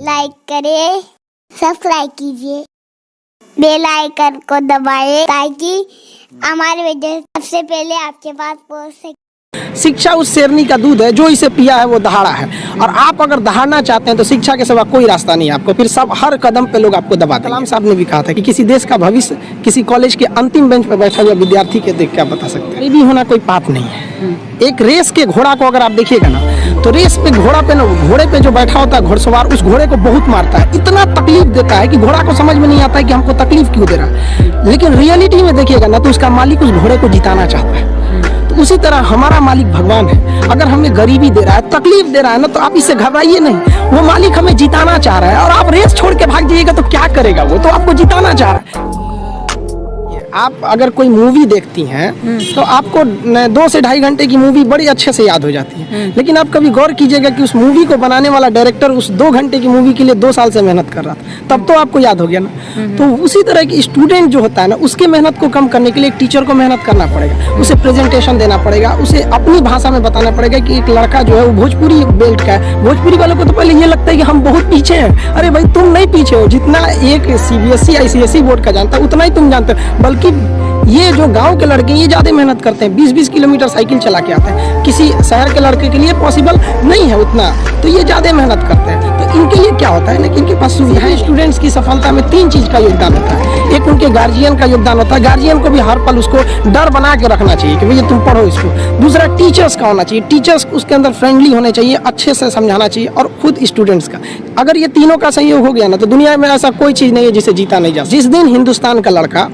Like करें, subscribe कीजिए, bell icon को दबाएं ताकि हमारे वीडियो सबसे पहले आपके पास पहुंच सके। शिक्षा उस शेरनी का दूध है जो इसे पिया है वो दहाड़ा है, और आप अगर दहाड़ना चाहते हैं तो शिक्षा के सिवा कोई रास्ता नहीं है आपको। फिर सब हर कदम पे लोग आपको दबाते हैं। कलाम साहब ने भी कहा था कि किसी देश का भविष्य किसी कॉलेज के अंतिम बेंच पर बैठा हुआ विद्यार्थी के देख क्या बता सकते हैं। गरीबी होना कोई पाप नहीं है। एक रेस के घोड़ा को अगर आप देखिएगा ना, तो रेस पे घोड़े पे जो बैठा होता है घुड़सवार, उस घोड़े को बहुत मारता है, इतना तकलीफ देता है कि घोड़ा को समझ में नहीं आता है कि हमको तकलीफ क्यों दे रहा है। लेकिन रियलिटी में देखिएगा ना, तो उसका मालिक उस घोड़े को जिताना चाहता है। तो उसी तरह हमारा मालिक भगवान है। अगर हमें गरीबी दे रहा है, तकलीफ दे रहा है ना, तो आप इससे घबराइए नहीं। वो मालिक हमें जिताना चाह रहा है, और आप रेस छोड़ के भाग जाइएगा तो क्या करेगा? वो तो आपको जिताना चाह रहा है। आप अगर कोई मूवी देखती हैं तो आपको 2 से 2.5 घंटे की मूवी बड़ी अच्छे से याद हो जाती है। लेकिन आप कभी गौर कीजिएगा कि उस मूवी को बनाने वाला डायरेक्टर उस 2 घंटे की मूवी के लिए 2 साल से मेहनत कर रहा था, तब तो आपको याद हो गया ना। तो उसी तरह की स्टूडेंट जो होता है ना, उसके मेहनत को कम करने के लिए एक टीचर को मेहनत करना पड़ेगा, उसे प्रेजेंटेशन देना पड़ेगा, उसे अपनी भाषा में बताना पड़ेगा कि एक लड़का जो है वो भोजपुरी बेल्ट का है। भोजपुरी वालों को तो पहले ये लगता है कि हम बहुत पीछे हैं। अरे भाई, तुम नहीं पीछे हो। जितना एक CBSE ICSE बोर्ड का जानता है उतना ही तुम जानते हो। बल्कि ये जो गांव के लड़के ये ज़्यादा मेहनत करते हैं, 20-20 किलोमीटर साइकिल चला के आते हैं। किसी शहर के लड़के के लिए पॉसिबल नहीं है उतना, तो ये ज़्यादा मेहनत करते हैं। तो इनके लिए क्या होता है ना कि इनके पास सुविधाएं। स्टूडेंट्स की सफलता में 3 चीज़ का योगदान होता है। एक उनके गार्जियन का योगदान होता है। गार्जियन को भी हर पल उसको डर बना के रखना चाहिए कि भैया तुम पढ़ो इसको। दूसरा, टीचर्स का होना चाहिए। टीचर्स उसके अंदर फ्रेंडली होने चाहिए, अच्छे से समझाना चाहिए, और खुद स्टूडेंट्स का। अगर ये तीनों का सहयोग हो गया ना, तो दुनिया में ऐसा कोई चीज़ नहीं है जिसे जीता नहीं जा। जिस दिन हिंदुस्तान का लड़का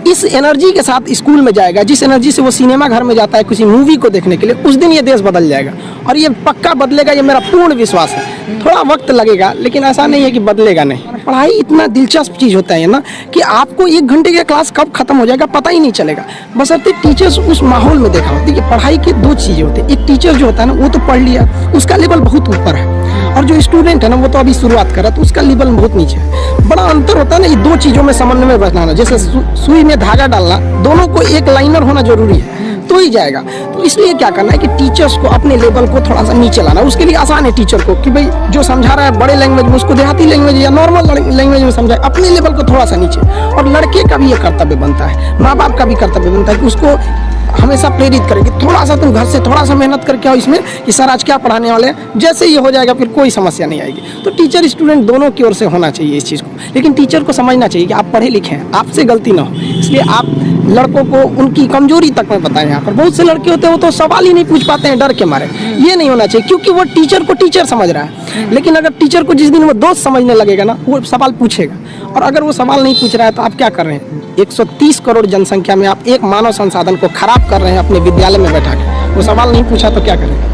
इस एनर्जी के साथ स्कूल में जाएगा, जिस एनर्जी से वो सिनेमा घर में जाता है किसी मूवी को देखने के लिए, उस दिन ये देश बदल जाएगा। और ये पक्का बदलेगा, ये मेरा पूर्ण विश्वास है। थोड़ा वक्त लगेगा, लेकिन ऐसा नहीं है कि बदलेगा नहीं। पढ़ाई इतना दिलचस्प चीज़ होता है ना कि आपको 1 घंटे का क्लास कब खत्म हो जाएगा पता ही नहीं चलेगा, बशर्ते टीचर्स उस माहौल में देखा हो। देखिए, पढ़ाई की 2 चीज़ें होती है। एक टीचर जो होता है ना, वो तो पढ़ लिया, उसका लेवल बहुत ऊपर है, और जो स्टूडेंट है ना, वो तो अभी शुरुआत कर रहा है, तो उसका लेवल बहुत नीचे है। बड़ा अंतर होता है ना, ये 2 चीज़ों में समन्वय बनाना। जैसे सुई में धागा डालना, दोनों को एक लाइनर होना जरूरी है, तो ही जाएगा। तो इसलिए क्या करना है कि टीचर्स को अपने लेवल को थोड़ा सा नीचे लाना। उसके लिए आसान है टीचर को कि भाई जो समझा रहा है बड़े लैंग्वेज में, उसको देहाती लैंग्वेज या नॉर्मल लैंग्वेज में समझाए, अपने लेवल को थोड़ा सा नीचे। और लड़के का भी ये कर्तव्य बनता है, माँ बाप का भी कर्तव्य बनता है कि उसको हमेशा प्रेरित करें कि थोड़ा सा तुम घर से थोड़ा सा मेहनत करके आओ इसमें कि सर आज क्या पढ़ाने वाले हैं। जैसे ये हो जाएगा फिर कोई समस्या नहीं आएगी। तो टीचर स्टूडेंट दोनों की ओर से होना चाहिए इस चीज़ को। लेकिन टीचर को समझना चाहिए कि आप पढ़े लिखे हैं, आपसे गलती ना हो, इसलिए आप लड़कों को उनकी कमजोरी तक में बताएं। यहाँ पर बहुत से लड़के होते हैं वो तो सवाल ही नहीं पूछ पाते हैं डर के मारे। ये नहीं होना चाहिए, क्योंकि वो टीचर को टीचर समझ रहा है। लेकिन अगर टीचर को जिस दिन वो दोस्त समझने लगेगा ना, वो सवाल पूछेगा। और अगर वो सवाल नहीं पूछ रहा है तो आप क्या कर रहे हैं? 130 करोड़ जनसंख्या में आप एक मानव संसाधन को खराब कर रहे हैं अपने विद्यालय में बैठा के। वो सवाल नहीं पूछा तो क्या करेंगे?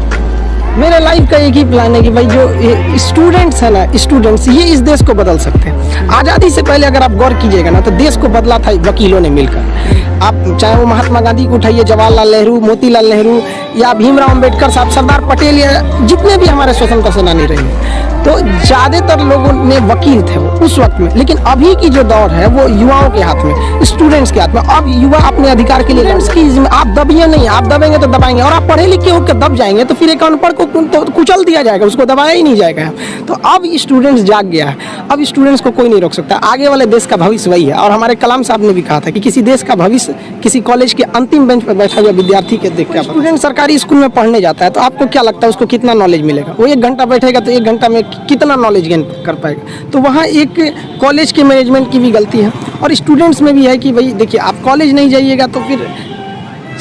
मेरे लाइफ का एक ही प्लान है कि भाई जो स्टूडेंट्स है ना, स्टूडेंट्स ये इस देश को बदल सकते हैं। आज़ादी से पहले अगर आप गौर कीजिएगा ना, तो देश को बदला था वकीलों ने मिलकर। आप चाहे वो महात्मा गांधी को उठाइए, जवाहरलाल नेहरू, मोतीलाल नेहरू, या भीमराव अंबेडकर साहब, सरदार पटेल, या जितने भी हमारे स्वतंत्रता सेनानी रहे, तो ज़्यादातर लोगों ने वकील थे वो उस वक्त में। लेकिन अभी की जो दौर है वो युवाओं के हाथ में, स्टूडेंट्स के हाथ में। अब युवा अपने अधिकार के लिए आप दबिए नहीं, आप दबेंगे तो दबाएंगे, और आप पढ़े लिखे होकर दब जाएंगे तो फिर एक अनपढ़ को तो कुचल दिया जाएगा, उसको दबाया ही नहीं जाएगा। तो अब स्टूडेंट्स जाग गया है, अब स्टूडेंट्स को कोई नहीं रोक सकता। आगे वाले देश का भविष्य वही है। और हमारे कलाम साहब ने भी कहा था कि किसी देश का भविष्य किसी कॉलेज के अंतिम बेंच पर बैठा हुआ विद्यार्थी के देख के। स्टूडेंट सरकारी स्कूल में पढ़ने जाता है तो आपको क्या लगता है उसको कितना नॉलेज मिलेगा? वो 1 घंटा बैठेगा तो 1 घंटा में कितना नॉलेज गेन कर पाएगा? तो वहाँ एक कॉलेज के मैनेजमेंट की भी गलती है, और स्टूडेंट्स में भी है कि भाई देखिए, आप कॉलेज नहीं जाइएगा तो फिर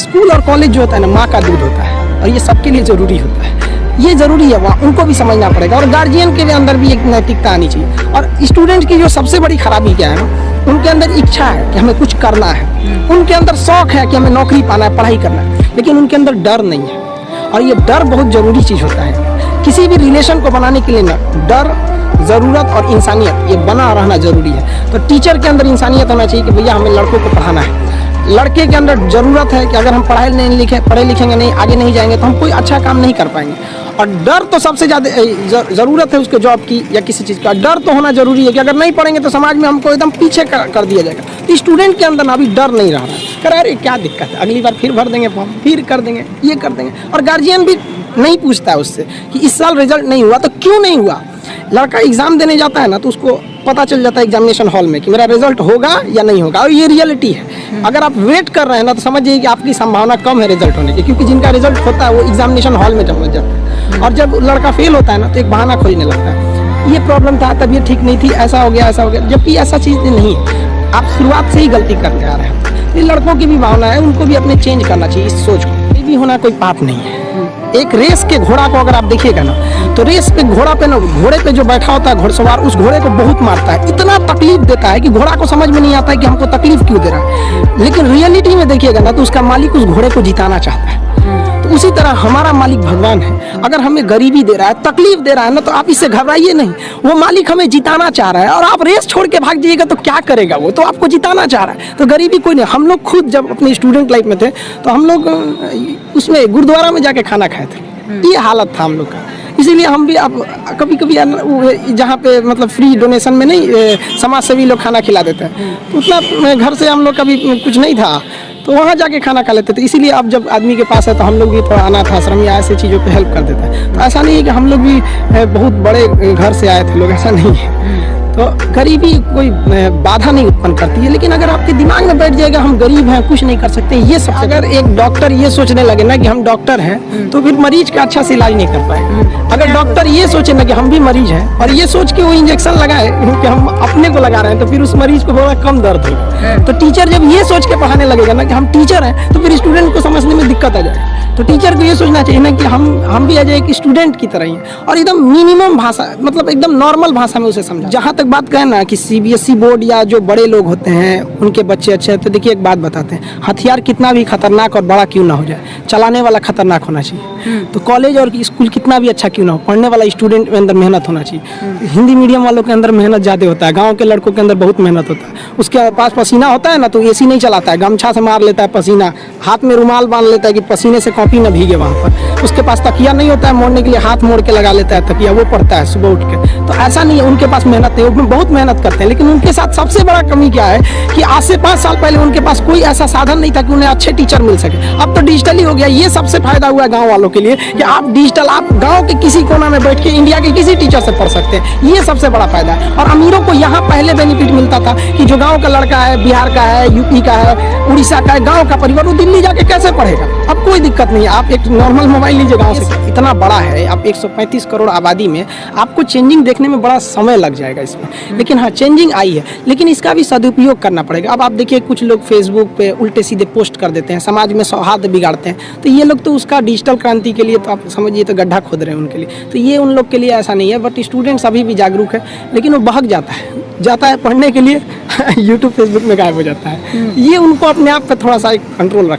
स्कूल और कॉलेज जो होता है ना, माँ का दूध होता है, और ये सबके लिए ज़रूरी होता है। ये ज़रूरी है, वहाँ उनको भी समझना पड़ेगा। और गार्जियन के अंदर भी एक नैतिकता आनी चाहिए। और स्टूडेंट की जो सबसे बड़ी खराबी क्या है ना, उनके अंदर इच्छा है कि हमें कुछ करना है, उनके अंदर शौक है कि हमें नौकरी पाना है, पढ़ाई करना है, लेकिन उनके अंदर डर नहीं है। और ये डर बहुत ज़रूरी चीज़ होता है। किसी भी रिलेशन को बनाने के लिए ना, डर, ज़रूरत और इंसानियत, ये बना रहना ज़रूरी है। तो टीचर के अंदर इंसानियत होना चाहिए कि भैया हमें लड़कों को पढ़ाना है। लड़के के अंदर ज़रूरत है कि अगर हम पढ़े लिखेंगे नहीं, आगे नहीं जाएंगे, तो हम कोई अच्छा काम नहीं कर पाएंगे। और डर तो सबसे ज़्यादा ज़रूरत है उसके जॉब की या किसी चीज़ का। डर तो होना जरूरी है कि अगर नहीं पढ़ेंगे तो समाज में हमको एकदम पीछे कर दिया जाएगा। तो स्टूडेंट के अंदर ना अभी डर नहीं रहा है, कह अरे क्या दिक्कत है, अगली बार फिर भर देंगे फॉर्म, फिर कर देंगे, ये कर देंगे। और गार्जियन भी नहीं पूछता है उससे कि इस साल रिजल्ट नहीं हुआ तो क्यों नहीं हुआ, लड़का एग्ज़ाम देने जाता है ना तो उसको पता चल जाता है एग्जामिनेशन हॉल में कि मेरा रिजल्ट होगा या नहीं होगा, और ये रियलिटी है। अगर आप वेट कर रहे हैं ना तो समझिए कि आपकी संभावना कम है रिजल्ट होने की, क्योंकि जिनका रिजल्ट होता है वो एग्जामिनेशन हॉल में जमा जाता है, और जब लड़का फेल होता है ना तो एक बहाना खोजने लगता है, ये प्रॉब्लम था, तबीयत ठीक नहीं थी, ऐसा हो गया, जबकि ऐसा चीज़ नहीं है। आप शुरुआत से ही गलती करते आ रहे हैं। ये लड़कों की भी भावना है, उनको भी अपने चेंज करना चाहिए इस सोच को। ये भी होना कोई पाप नहीं है। एक रेस के घोड़ा को अगर आप देखिएगा ना तो रेस पे घोड़ा पे ना, घोड़े पे जो बैठा होता है घुड़सवार, उस घोड़े को बहुत मारता है, इतना तकलीफ देता है कि घोड़ा को समझ में नहीं आता है कि हमको तकलीफ क्यों दे रहा है। लेकिन रियलिटी में देखिएगा ना तो उसका मालिक उस घोड़े को जिताना चाहता है। तो उसी तरह हमारा मालिक भगवान है। अगर हमें गरीबी दे रहा है, तकलीफ दे रहा है ना, तो आप इससे घबराइए नहीं। वो मालिक हमें जिताना चाह रहा है, और आप रेस छोड़ के भाग जाइएगा तो क्या करेगा? वो तो आपको जिताना चाह रहा है। तो गरीबी कोई नहीं। हम लोग खुद जब अपनी स्टूडेंट लाइफ में थे तो हम लोग उसमें गुरुद्वारा में जाके खाना खाए थे, ये हालत था हम लोग का। इसीलिए हम भी अब कभी कभी जहाँ पे मतलब फ्री डोनेशन में नहीं, समाज सेवी लोग खाना खिला देते हैं, तो उतना घर से हम लोग कभी कुछ नहीं था तो वहाँ जाके खाना खा लेते थे। इसीलिए अब जब आदमी के पास है तो हम लोग भी थोड़ा अनाथ आश्रम या ऐसे चीज़ों पे हेल्प कर देते हैं। तो ऐसा नहीं है कि हम लोग भी बहुत बड़े घर से आए थे लोग, ऐसा नहीं है। तो गरीबी कोई बाधा नहीं उत्पन्न करती है, लेकिन अगर आपके दिमाग में बैठ जाएगा हम गरीब हैं, कुछ नहीं कर सकते, ये सब, अगर एक डॉक्टर ये सोचने लगे ना कि हम डॉक्टर हैं तो फिर मरीज का अच्छा से इलाज नहीं कर पाएगा। अगर डॉक्टर ये सोचे ना कि हम भी मरीज हैं और ये सोच के वो इंजेक्शन लगाए कि हम अपने को लगा रहे हैं, तो फिर उस मरीज को थोड़ा कम दर्द होगा। तो टीचर जब ये सोच के पढ़ाने लगेगा ना कि हम टीचर हैं, तो फिर स्टूडेंट को समझने में दिक्कत आ जाएगी। तो टीचर को ये सोचना चाहिए ना कि हम भी आज एक स्टूडेंट की तरह ही हैं, और एकदम मिनिमम भाषा, मतलब एकदम नॉर्मल भाषा में उसे समझा। जहाँ तक बात करें ना कि सीबीएसई बोर्ड या जो बड़े लोग होते हैं उनके बच्चे अच्छे हैं, तो देखिए एक बात बताते हैं, हथियार कितना भी खतरनाक और बड़ा क्यों ना हो जाए, चलाने वाला खतरनाक होना चाहिए। तो कॉलेज और स्कूल कितना भी अच्छा क्यों ना हो, पढ़ने वाला स्टूडेंट के अंदर मेहनत होना चाहिए। हिंदी मीडियम वालों के अंदर मेहनत ज़्यादा होता है, गाँव के लड़कों के अंदर बहुत मेहनत होता है। उसके पास पसीना होता है ना तो एसी नहीं चलाता है, गमछा से मार लेता है पसीना, हाथ में रुमाल बांध लेता है कि पसीने से कॉपी न भीगे वहाँ पर। उसके पास तकिया नहीं होता है मोड़ने के लिए, हाथ मोड़ के लगा लेता है तकिया, वो पढ़ता है सुबह उठ के। तो ऐसा नहीं है उनके पास मेहनत नहीं, वो बहुत मेहनत करते हैं। लेकिन उनके साथ सबसे बड़ा कमी क्या है कि आज से 5 साल पहले उनके पास कोई ऐसा साधन नहीं था कि उन्हें अच्छे टीचर मिल सके। अब तो डिजिटली हो गया। ये सबसे फायदा हुआ है गाँव वालों के लिए कि आप डिजिटल, आप गाँव के किसी कोना में बैठ के इंडिया के किसी टीचर से पढ़ सकते हैं। ये सबसे बड़ा फायदा है। और अमीरों को यहाँ पहले बेनिफिट मिलता था कि जो गाँव का लड़का है, बिहार का है, यूपी का है, उड़ीसा का है, गाँव का परिवार, वो दिल्ली जाके कैसे पढ़ेगा? अब कोई दिक्कत नहीं है, आप एक नॉर्मल मोबाइल लीजिए। गाँव से इतना बड़ा है, आप 135 करोड़ आबादी में आपको चेंजिंग देखने में बड़ा समय लग जाएगा इसमें। लेकिन हाँ, चेंजिंग आई है, लेकिन इसका भी सदुपयोग करना पड़ेगा। अब आप देखिए कुछ लोग फेसबुक पे उल्टे सीधे पोस्ट कर देते हैं, समाज में सौहार्द बिगाड़ते हैं। तो ये लोग तो उसका डिजिटल क्रांति के लिए तो आप समझिए तो गड्ढा खोद रहे हैं उनके लिए। तो ये उन लोग के लिए ऐसा नहीं है। बट स्टूडेंट्स अभी भी जागरूक है, लेकिन वो बहक जाता है पढ़ने के लिए यूट्यूब फेसबुक में गायब हो जाता है। ये उनको अपने आप पे थोड़ा सा कंट्रोल रखना